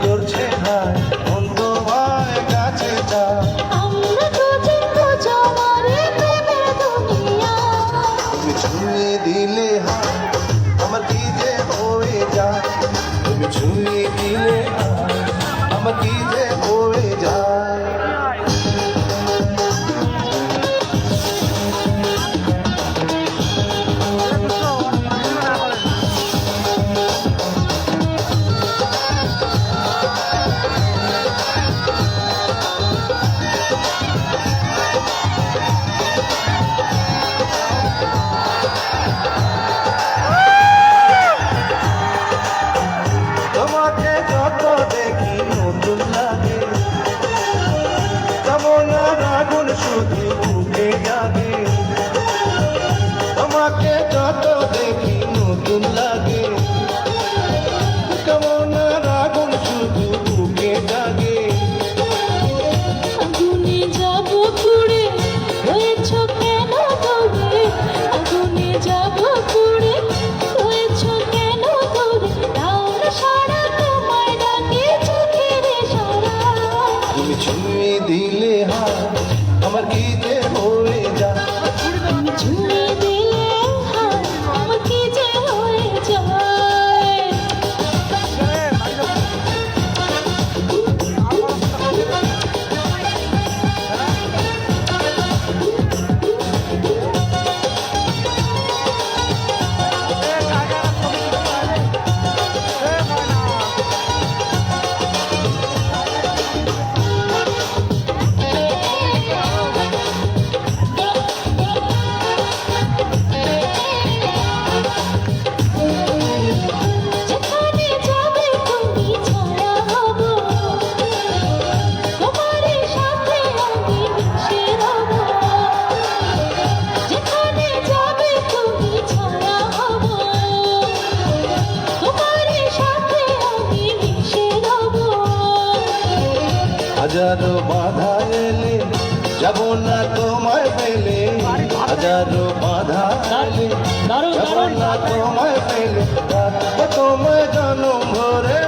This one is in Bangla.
করছে হায় মন তোমায় কাছে যা আমরা দুজন দুজনারে প্রেমের দুনিয়া তুমি ছুঁয়ে দিলে হায় আমার কি যে হয়ে যায় তুমি ছুঁয়ে দিলে হায় আমার কি যে হয়ে যায় তোমাকে যত দেখি নতুন লাগে কামনার আগুন শুধু বুকে জাগে তোমাকে যত দেখি নতুন লাগে কামনার আগুন শুধু বুকে জাগে আগুনে যাব পুড়ে হয়েছ কেন দৌড়ে আগুনে যাব পুড়ে হয়েছ কেন দৌড়ে দাও না সারা তোমায় ডাকে চোখের সারা তুমি ছুঁয়ে দিলে হায় আমার কি যে হয়ে যায় তুমি ছুঁয়ে দিলে হায় আমার কি যে হয়ে যায় যেখানে যাবে তুমি ছায়া হব তোমার সাথে আমি মিশে রব যেখানে যাবে তুমি ছায়া হব তোমার সাথে আমি মিশে রব হাজারো বাধা এলে যাব না তোমায় পেলে হাজারো বাধা এলে যাব না তোমায় পেলে তোমায় জনম ভরে